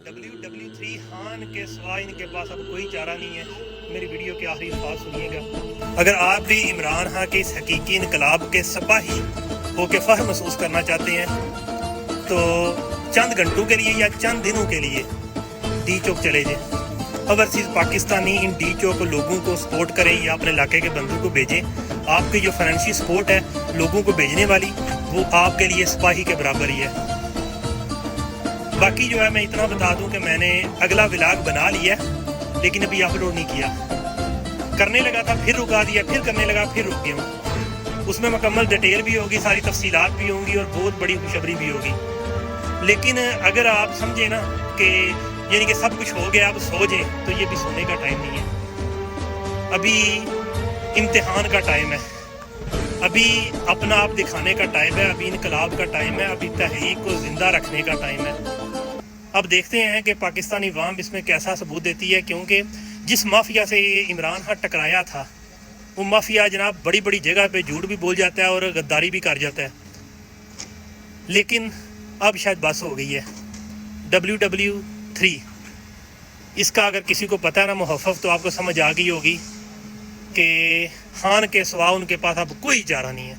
WW3 Khan के सिवा इनके पास अब कोई चारा नहीं है। मेरी वीडियो के आखिरी अल्फाज सुनिएगा। अगर आप भी इमरान खान के इस हकीकी इनकलाब के सिपाही होकर फख्र महसूस करना चाहते हैं तो चंद घंटों के लिए या चंद दिनों के लिए डी चौक चले जाएं। ओवरसीज़ पाकिस्तानी इन डी चौक लोगों को सपोर्ट करें या अपने इलाके के बंदों को भेजें। आपकी जो फाइनेंशियल सपोर्ट है लोगों को भेजने वाली, वो आपके लिए सिपाही के बराबर ही है। बाकी जो है मैं इतना बता दूं कि मैंने अगला व्लॉग बना लिया लेकिन अभी अपलोड नहीं किया। करने लगा था, फिर रुका दिया, फिर करने लगा, फिर रुक गया हूँ। उसमें मुकम्मल डिटेल भी होगी, सारी तफसीलात भी होंगी और बहुत बड़ी खुशखबरी भी होगी। लेकिन अगर आप समझे ना कि यानी कि सब कुछ हो गया अब सो जाए, तो ये भी सोने का टाइम नहीं है। अभी इम्तिहान का टाइम है, अभी अपना आप दिखाने का टाइम है, अभी इनकलाब का टाइम है, अभी तहरीक को ज़िंदा रखने का टाइम है। अब देखते हैं कि पाकिस्तानी अवाम इसमें कैसा सबूत देती है, क्योंकि जिस माफिया से इमरान खान टकराया था वो माफिया जनाब बड़ी बड़ी जगह पे झूठ भी बोल जाता है और गद्दारी भी कर जाता है। लेकिन अब शायद बस हो गई है। WW3 इसका अगर किसी को पता है ना मुहफ़्फ़फ़, तो आपको समझ आ गई होगी कि खान के सिवा उनके पास अब कोई चारा नहीं है।